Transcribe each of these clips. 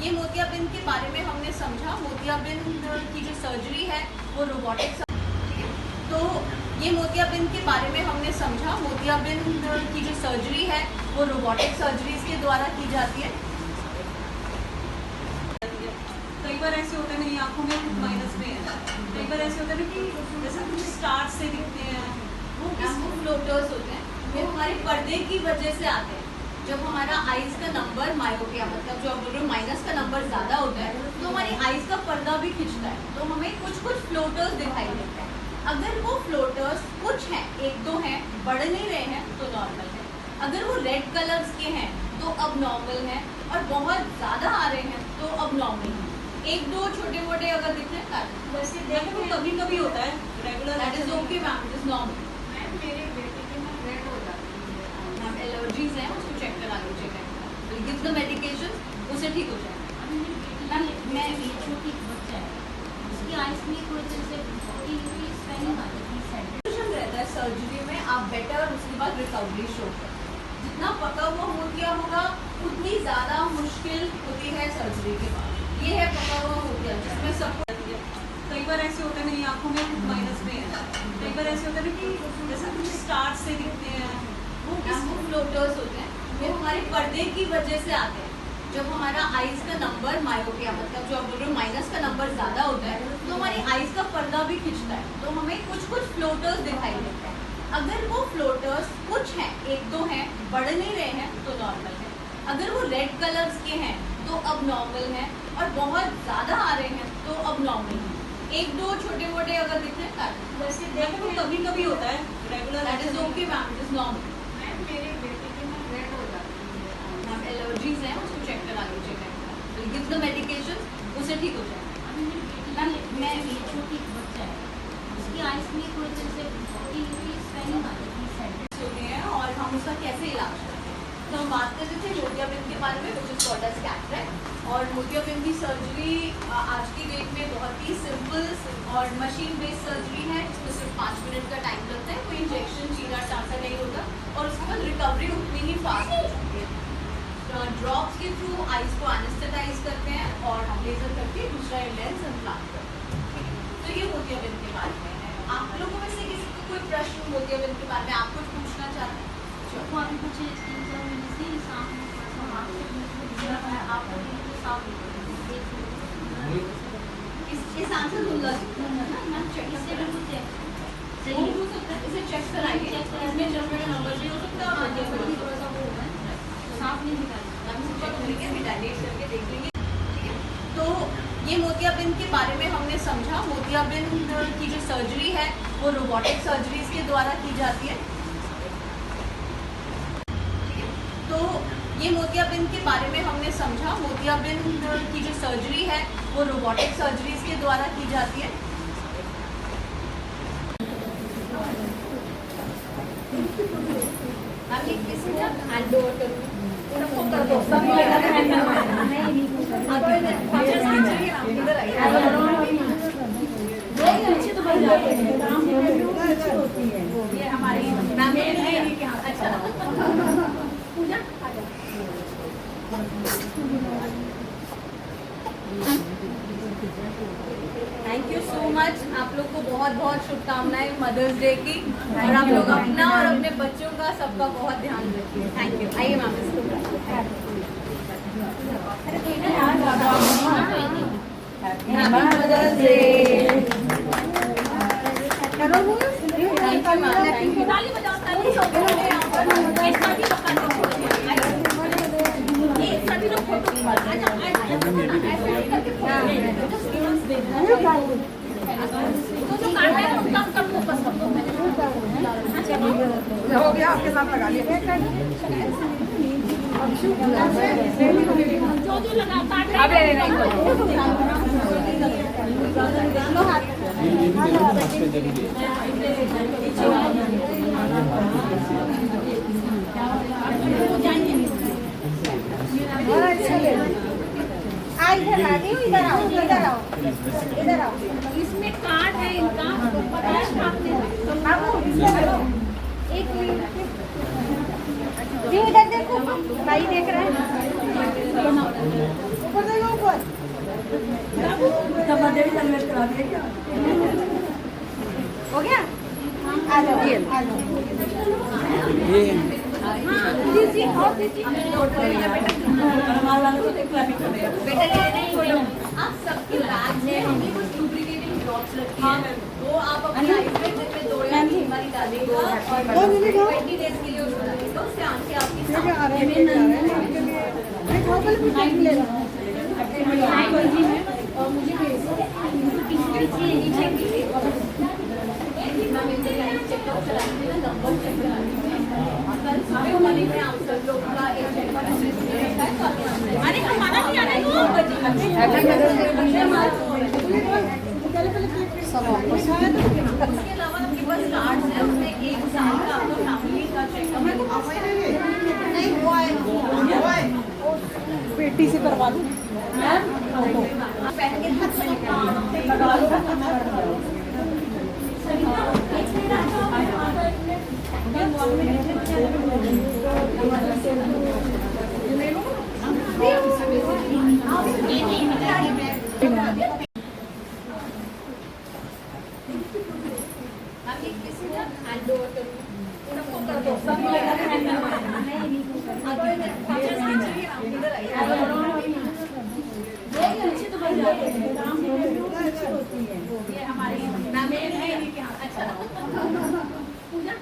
ये मोतियाबिंद के बारे में हमने समझा। मोतियाबिंद की जो सर्जरी है वो रोबोटिक तो ये मोतियाबिंद के बारे में हमने समझा। मोतियाबिंद की जो सर्जरी है वो रोबोटिक सर्जरीज के द्वारा की जाती है। कई बार ऐसे होता है मेरी आंखों में कुछ माइनस में है, कई बार ऐसे होता है ना कि जैसे कुछ स्टार्स से दिखते हैं, वो फ्लोटर्स होते हैं, वो हमारे पर्दे की वजह से आते हैं। जब हमारा आइज का नंबर मायोपिया मतलब जो आप बोल रहे हो माइनस का नंबर ज़्यादा होता है तो हमारी आइज का पर्दा भी खिंचता है, तो हमें कुछ फ्लोटर्स दिखाई देते हैं। अगर वो फ्लोटर्स कुछ हैं, एक दो हैं, बढ़ नहीं रहे हैं तो नॉर्मल है। अगर वो रेड कलर्स के हैं तो अब नॉर्मल है, और बहुत ज़्यादा आ रहे हैं तो अब नॉर्मल है। एक दो छोटे मोटे अगर दिख रहे हैं वैसे देखो कभी कभी होता है regular, that is okay ma'am, it is normal. मेरे बेटे के में रेड हो जाती है। मैम एलर्जीज हैं, उसको चेक करा लीजिएगा, गिव द मेडिकेशन, उसे ठीक हो जाएगा। अभी मेरी बेटी का मैं छोटी बच्चा है, उसकी आइस में कोई जैसे स्वेलिंग आ जाती है। रहता है सर्जरी में आप बेटर उसके बाद रिकवरी शो कर। जितना पका हुआ मोतिया होगा उतनी ज़्यादा मुश्किल होती है सर्जरी के बाद। ये है पका हुआ मोतिया जिसमें सब कई बार ऐसे होता है मेरी आंखों में कुछ माइनस में है, कई बार ऐसे होता है ना कि जैसे कुछ स्टार्स से दिखते हैं, वो फ्लोटर्स होते हैं, वो हमारे पर्दे की वजह से आते हैं। जब हमारा आइज का नंबर मायोपिया मतलब जो आप बोल रहे हो माइनस का नंबर ज़्यादा होता है तो हमारी आइज का पर्दा भी खिंचता है, तो हमें कुछ फ्लोटर्स दिखाई देते हैं। अगर वो फ्लोटर्स कुछ हैं, एक दो हैं, बढ़ नहीं रहे हैं तो नॉर्मल है। अगर वो रेड कलर्स के हैं तो अब नॉर्मल है, और बहुत ज़्यादा आ रहे हैं तो अब नॉर्मल है। एक दो छोटे मोटे अगर दिख रहे हैं वैसे देखो कभी कभी होता है regular, that is okay ma'am, it is normal. मेरे बेटे के में रेड हो जाती है। मैम एलर्जीज हैं, उसको चेक करा लीजिएगा, गिव द मेडिकेशन, उसे ठीक हो जाएगा। अभी मेरी बेटी का मैं छोटी बच्चा है, उसकी आइस में कोई जैसे स्वेलिंग आ जाती है होते हैं और हम उसका कैसे इलाज करते हैं। तो हम बात करते थे मोतियाबिंद के बारे में, which is called age cataract. और मोतियाबिंद की सर्जरी आज की डेट में बहुत ही सिंपल और मशीन बेस्ड सर्जरी है, जिसमें सिर्फ 5 मिनट का टाइम लगता है, कोई इंजेक्शन चीरा टाँका नहीं होता, और उसके बाद रिकवरी उतनी ही फास्ट हो जाती है। ड्रॉप्स के थ्रू आइज को एनेस्थेटाइज करते हैं और हम लेजर करके दूसरा लेंस इम्प्लांट करते हैं। तो ये मोतियाबिंद के बारे में है। आप लोगों में से किसी को कोई प्रश्न मोतियाबिंद के बारे में आप कुछ पूछना चाहते हैं? वो अभी कुछ 3 महीने से साफ में थोड़ा सा हाथ से आप इस आंसर दूंगा इससे भी कुछ सही हो सकता है, इसे चेक कराइए, इसमें जनरल नंबर भी हो सकता है और थोड़ा सा वो होगा साफ नहीं निकाल चेक करेंगे, विटाइलेट करके देख लेंगे, ठीक है। तो ये मोतियाबिंद के बारे में हमने समझा। मोतियाबिंद की जो सर्जरी है वो रोबोटिक सर्जरीज के द्वारा की जाती है। तो ये मोतियाबिंद के बारे में हमने समझा। मोतियाबिंद की जो सर्जरी है वो रोबोटिक सर्जरीज के द्वारा की जाती है। हैंड ओवर करूँ सबको कर दो, सब इधर आइए। ये हमारी मैम है। अच्छा पूजा थैंक यू सो मच। आप लोग को बहुत बहुत शुभकामनाएं मदर्स डे की, और आप लोग अपना और अपने बच्चों का सबका बहुत ध्यान रखिए। Thank you. आइए ma'am mother's day. Thank you ma'am, thank you. ताली बजाओ, ताली सभी लोग फोटो हो गया, आपके साथ लगा लिया। इधर आओ, इधर आओ, इधर आओ। इसमें कार्ड है इनका, एक मिनट इधर देखो, भाई देख रहा है। ऊपर देखो, कन्वर्ट करा दिया क्या? हो गया? आ जाओ, आ जाओ। दीजिए और दीजिए। हमारे वालों को देख क्लैपिंग कर देगा। बेटा ये नहीं आप सबके बैग में हमने कुछ डुप्लीकेटिंग ड्रॉप्स रखी हैं वो आप अपनी आईज में दिन में 2 या 3 बार डालिएगा और 20 डेज के लिए उसको डालिएगा उससे आंखें आपकी साफ आ रहे हैं, और मुझे भेज दो चेकअप चलाएंगे ना नंबर चेक कराएंगे कल सुबह मॉर्निंग में आप सब लोग का एक चेकअप अरे हमारा नहीं आना है उसके अलावा आपके पास कार्ड्स है उसमें 1 साल का आपका फैमिली का चेकअप नहीं हुआ है पेटी से करवा दूँ। पहन के लगा लो। हैंड ओवर करूँ सबको कर दो सब इधर आइए ये हमारी मैम है अच्छा पूजा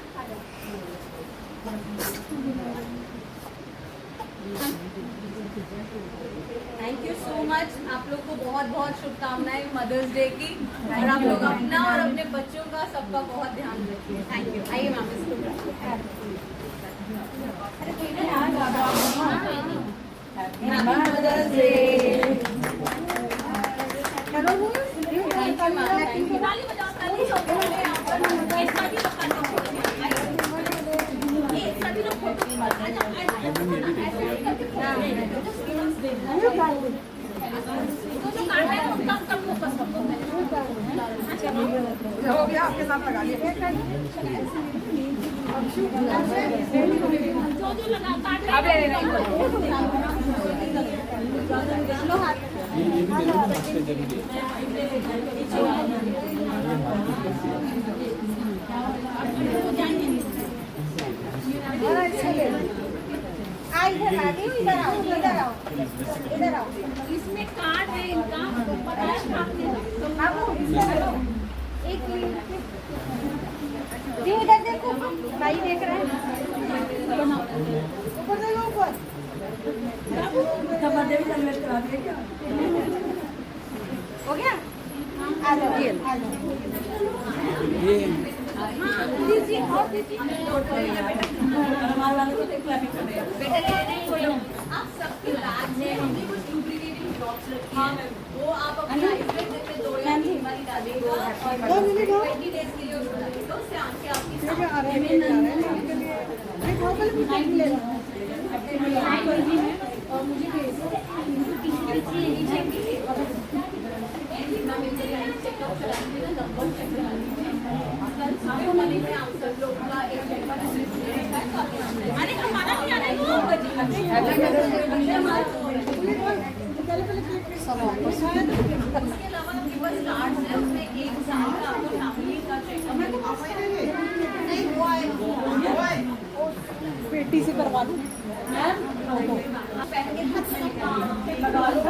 थैंक यू सो मच आप लोग को बहुत बहुत शुभकामनाएं मदर्स डे की और आप लोग अपना और अपने बच्चों का सबका बहुत ध्यान रखिए थैंक यू आइए मैम मदर्स डे हो गया आपके साथ लगा लिया। अब ले लेना इधर आओ इधर आओ इधर आओ इसमें कार्ड है इनका एक इधर देखो भाई देख रहे हैं ऊपर देखो ऊपर हमारे भी कन्वर्ट करा दिया क्या? हो गया आ जाओ दीजिए और दीजिए हमारे वालों को देख क्लैपिंग कर देगा। बेटा ये नहीं आप सबके बैग में हमने कुछ डुप्लीकेटिंग ड्रॉप्स रखी हैं वो आप अपनी आईज में दिन में 2 या 3 बार डालिएगा और 20 डेज के लिए उसको डालिएगा उससे आंखें आपकी साफ आ रहे हैं, और मुझे भेज दो चेकअप चलाएंगे ना नंबर चेक कराएंगे कल सुबह मॉर्निंग में आप सब लोग का एक चेकअप अरे हमारा नहीं आना है उसके अलावा आपके पास कार्ड्स है उसमें 1 साल का आपका फैमिली का चेकअप नहीं हुआ है पेटी से करवा दूँ। पहन के लगा लो।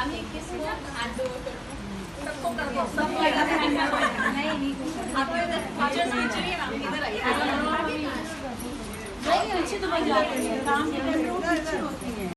আমি किसको हैंड ओवर करूँ सबको कर दो सब नहीं आप इधर आइए अच्छी तो बजाते हैं, काम की कंट्रोल अच्छी होती है।